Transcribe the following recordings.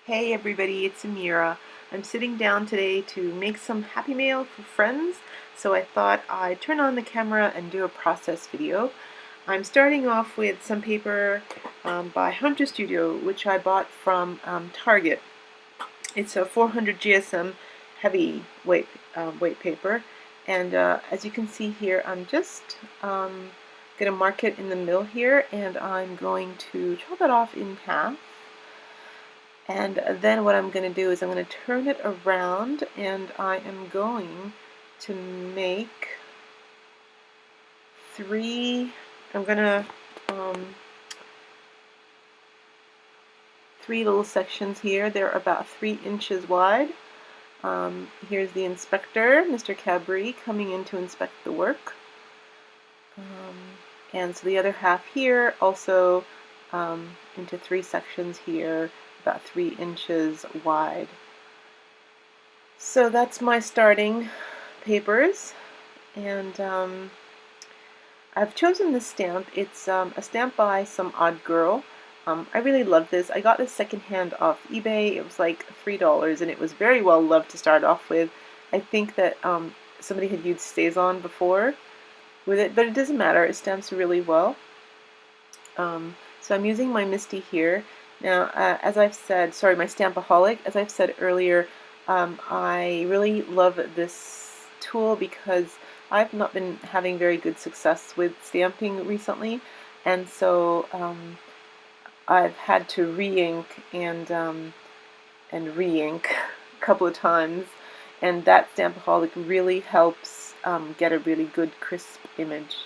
Hey everybody, it's Amira. I'm sitting down today to make some Happy Mail for friends, so I thought I'd turn on the camera and do a process video. I'm starting off with some paper by Hunter Studio, which I bought from Target. It's a 400 GSM heavy weight paper, and as you can see here, I'm just going to mark it in the middle here, and I'm going to chop it off in half. And then what I'm going to do is I'm going to turn it around, and I am going to make I'm going to three little sections here. They're about 3 inches wide. Here's the inspector, Mr. Cabri, coming in to inspect the work. And so the other half here also into 3 sections here, about 3 inches wide. So that's my starting papers, and I've chosen this stamp. It's a stamp by some odd girl. I really love this. I got this secondhand off eBay. It was like $3, and it was very well loved to start off with. I think that somebody had used StazOn before with it, but it doesn't matter. It stamps really well. So I'm using my Misty here. Now, as I've said, sorry, my Stampaholic, as I've said earlier, I really love this tool because I've not been having very good success with stamping recently, and so I've had to re-ink and re-ink a couple of times, and that Stampaholic really helps get a really good crisp image.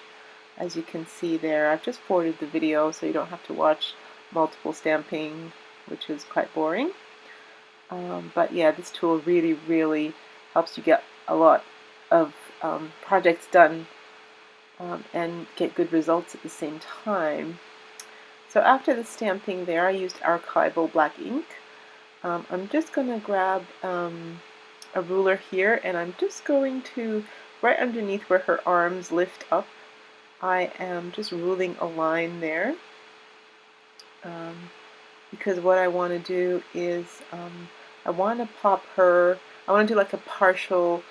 As you can see there, I've just forwarded the video so you don't have to watch multiple stamping, which is quite boring. But yeah, this tool really helps you get a lot of projects done and get good results at the same time. So after the stamping there, I used archival black ink. I'm just going to grab a ruler here, and I'm just going to, right underneath where her arms lift up, I am just ruling a line there, because what I want to do is I want to pop her, I want to do like a partial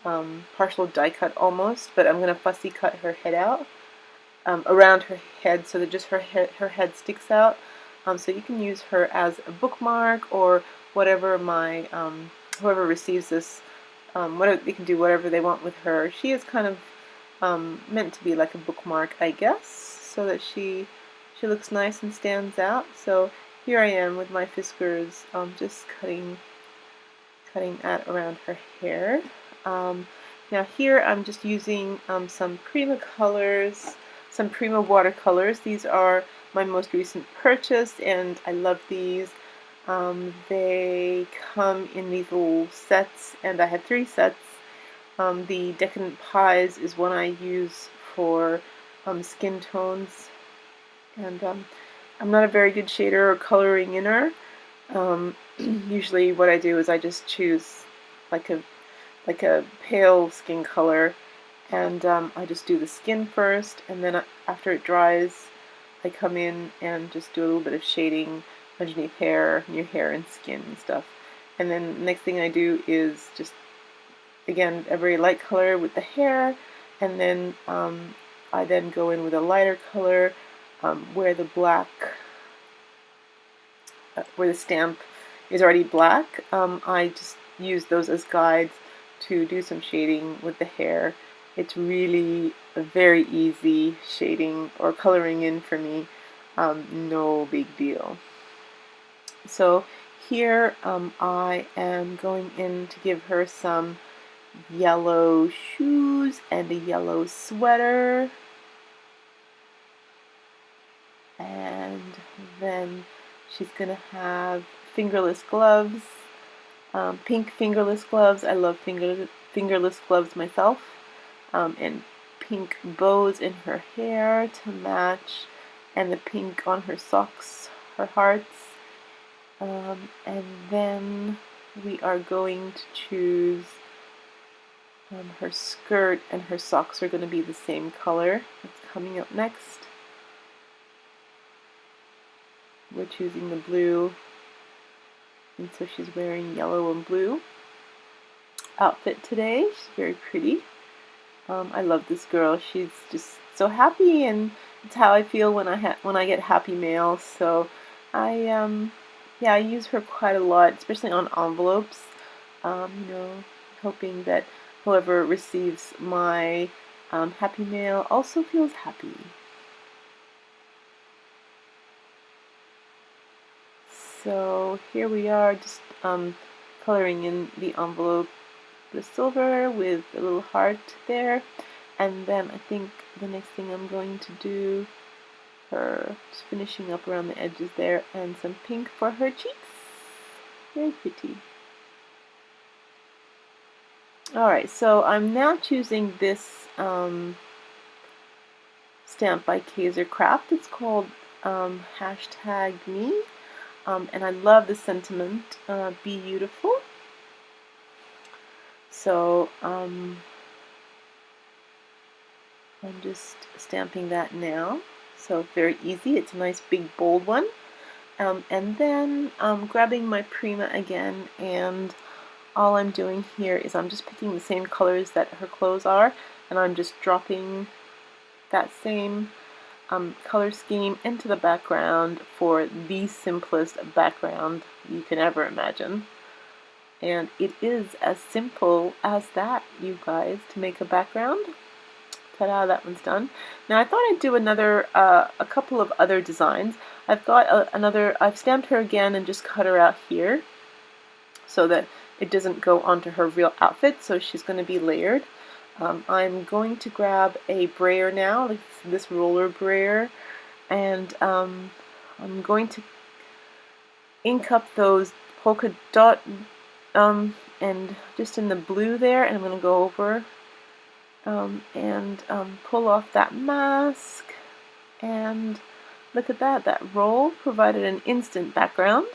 die cut almost, but I'm going to fussy cut her head out, around her head, so that just her head sticks out. So you can use her as a bookmark, or whatever whoever receives this, they can do whatever they want with her. She is kind of meant to be like a bookmark, I guess, so that she looks nice and stands out. So here I am with my Fiskars, just cutting that around her hair. Now here I'm just using some Prima colors, some Prima watercolors. These are my most recent purchase, and I love these. They come in these little sets, and I have 3 sets. The Decadent Pies is one I use for skin tones, and I'm not a very good shader or coloring inner. Usually what I do is I just choose like a pale skin color, and I just do the skin first, and then after it dries I come in and just do a little bit of shading underneath hair, near hair and skin and stuff. And then the next thing I do is just, again, a very light color with the hair, and then I then go in with a lighter color where the black, where the stamp is already black. I just use those as guides to do some shading with the hair. It's really a very easy shading or coloring in for me, no big deal. So here I am going in to give her some yellow shoes and a yellow sweater, and then she's gonna have fingerless gloves, pink fingerless gloves. I love fingerless gloves myself, and pink bows in her hair to match, and the pink on her socks, her hearts. And then we are going to choose her skirt, and her socks are going to be the same color. That's coming up next. We're choosing the blue And so she's wearing yellow and blue outfit today. She's very pretty. I love this girl. She's just so happy, and it's how I feel when I get happy mail. So yeah, I use her quite a lot, especially on envelopes. You know, hoping that whoever receives my happy mail also feels happy. So here we are, just coloring in the envelope, the silver with a little heart there. And then I think the next thing I'm going to do, just finishing up around the edges there, and some pink for her cheeks. Very pretty. Alright, so I'm now choosing this stamp by Kaiser Craft. It's called #me. And I love the sentiment, be beautiful. So I'm just stamping that now. So very easy. It's a nice big bold one. And then grabbing my Prima again, and all I'm doing here is I'm just picking the same colors that her clothes are, and I'm just dropping that same color scheme into the background for the simplest background you can ever imagine. And it is as simple as that, you guys, to make a background. Ta-da, that one's done. Now I thought I'd do a couple of other designs. I've got I've stamped her again and just cut her out here so that it doesn't go onto her real outfit, so she's going to be layered. I'm going to grab a brayer now, like this roller brayer, and I'm going to ink up those polka dot and just in the blue there, and I'm going to go over and pull off that mask, and look at that, that roll provided an instant background.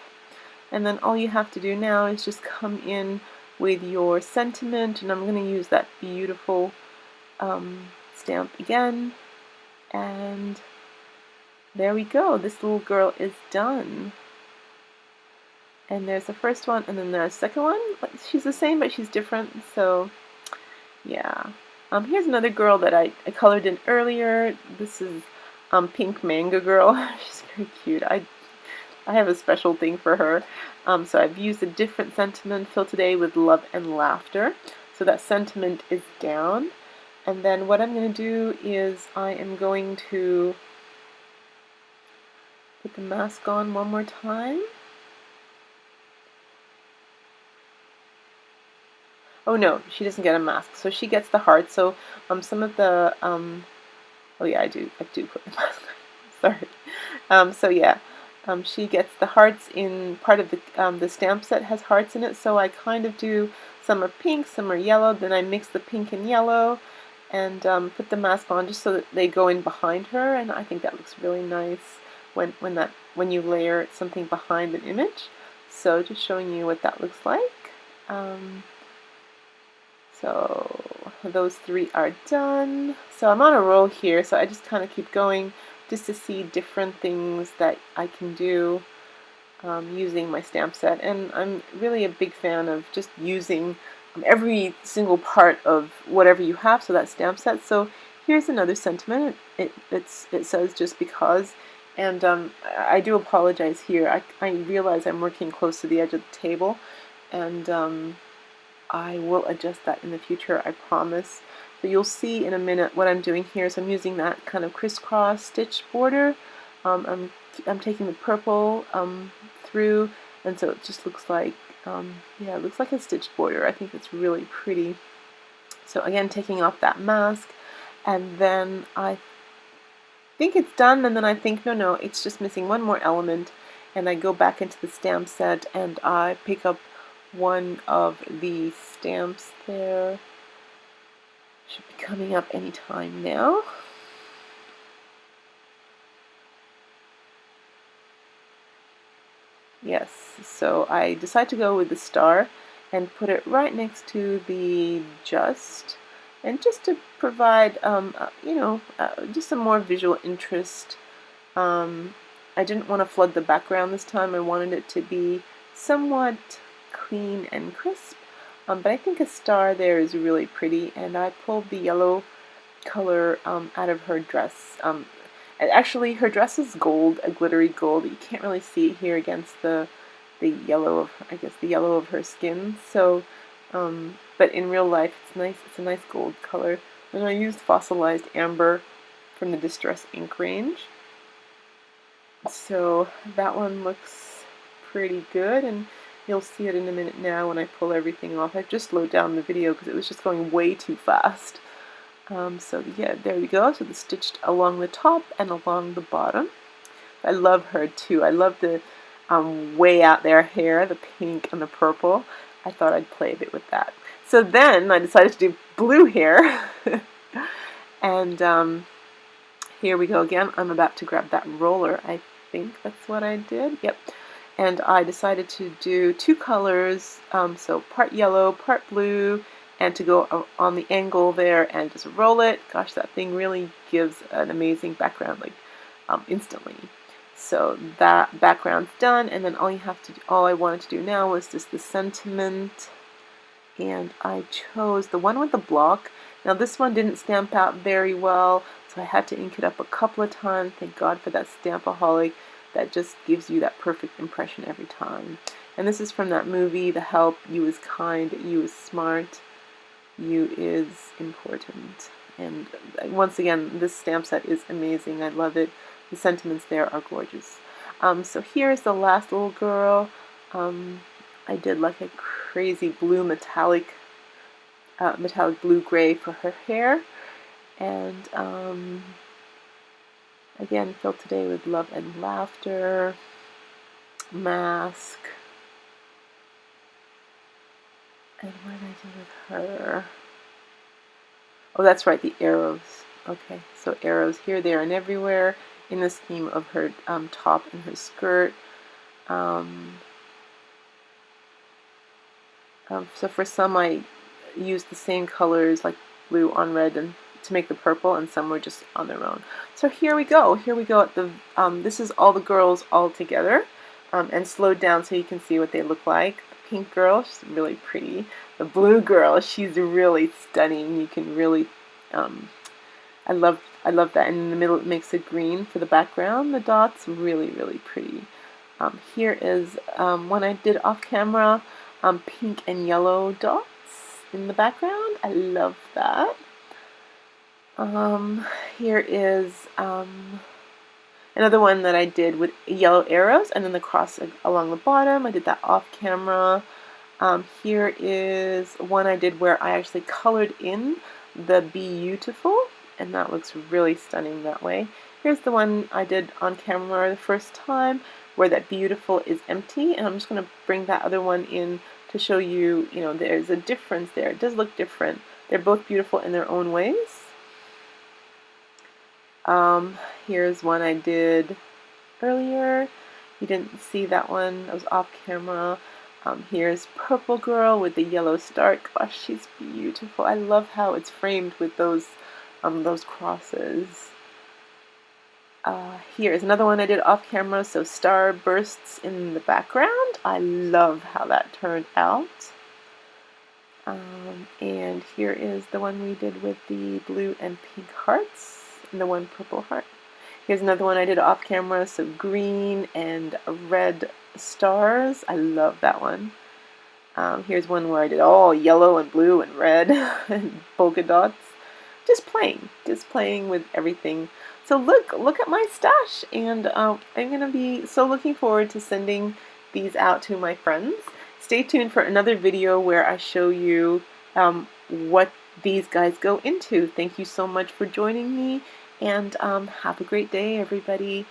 And then all you have to do now is just come in with your sentiment, and I'm going to use that beautiful stamp again, and there we go. This little girl is done. And there's the first one, and then there's the second one. She's the same, but she's different, so yeah. Here's another girl that I colored in earlier. This is Pink Manga Girl. She's very cute. I have a special thing for her. So I've used a different sentiment fill today with love and laughter. So that sentiment is down. And then what I'm going to do is I am going to put the mask on one more time. Oh no, she doesn't get a mask. So she gets the heart. So some of the oh yeah, I do put the mask on. Sorry. So yeah. She gets the hearts in part of the stamp set has hearts in it, so I kind of do some are pink, some are yellow, then I mix the pink and yellow and put the mask on just so that they go in behind her, and I think that looks really nice when you layer something behind an image. So just showing you what that looks like. So those three are done. So I'm on a roll here, so I just kind of keep going just to see different things that I can do using my stamp set. And I'm really a big fan of just using every single part of whatever you have, so that stamp set. So here's another sentiment. It says just because, and I do apologize here. I realize I'm working close to the edge of the table, and I will adjust that in the future, I promise. So you'll see in a minute what I'm doing here. So I'm using that kind of crisscross stitch border. I'm taking the purple through, and so it just looks like, yeah, it looks like a stitch border. I think it's really pretty. So again, taking off that mask, and then I think it's done, and then I think, no, it's just missing one more element, and I go back into the stamp set, and I pick up one of the stamps there. Should be coming up any time now. Yes, so I decide to go with the star and put it right next to the just, and just to provide, just some more visual interest. I didn't want to flood the background this time. I wanted it to be somewhat clean and crisp, but I think a star there is really pretty, and I pulled the yellow color out of her dress. Actually, her dress is gold, a glittery gold. You can't really see it here against the yellow of, I guess, the yellow of her skin. So, but in real life, it's nice. It's a nice gold color. And I used fossilized amber from the Distress ink range. So that one looks pretty good, and you'll see it in a minute now when I pull everything off. I've just slowed down the video because it was just going way too fast. So yeah, there we go. So the stitched along the top and along the bottom. I love her too. I love the way out there hair, the pink and the purple. I thought I'd play a bit with that. So then I decided to do blue hair. And here we go again. I'm about to grab that roller. I think that's what I did. Yep. And I decided to do two colors, so part yellow, part blue, and to go on the angle there and just roll it. Gosh, that thing really gives an amazing background, like instantly. So that background's done, and then all I wanted to do now was just the sentiment, and I chose the one with the block. Now this one didn't stamp out very well, so I had to ink it up a couple of times. Thank God for that Stampaholic. That just gives you that perfect impression every time. And this is from that movie, The Help. You is kind, you is smart, you is important. And once again, this stamp set is amazing. I love it. The sentiments there are gorgeous. So here's the last little girl. I did like a crazy blue metallic blue-gray for her hair. And again, filled today with love and laughter. Mask. And what did I do with her? Oh, that's right, the arrows. Okay, so arrows here, there, and everywhere in the scheme of her top and her skirt. So for some, I used the same colors, like blue on red, and to make the purple, and some were just on their own. So here we go. Here we go at the. This is all the girls all together, and slowed down so you can see what they look like. The pink girl, she's really pretty. The blue girl, she's really stunning. You can really, I love that. And in the middle, it makes it green for the background. The dots, really, really pretty. Here is one I did off camera. Pink and yellow dots in the background. I love that. Here is another one that I did with yellow arrows and then the cross along the bottom. I did that off camera. Here is one I did where I actually colored in the Beautiful, and that looks really stunning that way. Here's the one I did on camera the first time where that Beautiful is empty, and I'm just going to bring that other one in to show you, there's a difference there. It does look different. They're both beautiful in their own ways. Here's one I did earlier. You didn't see that one. I was off camera. Here's Purple Girl with the yellow star. Gosh, she's beautiful. I love how it's framed with those crosses. Here is another one I did off camera, so star bursts in the background. I love how that turned out. And here is the one we did with the blue and pink hearts and the one purple heart. Here's another one I did off camera, so green and red stars. I love that one. Here's one where I did all yellow and blue and red and polka dots. Just playing with everything. So look at my stash, and I'm going to be so looking forward to sending these out to my friends. Stay tuned for another video where I show you what these guys go into. Thank you so much for joining me, and have a great day, everybody.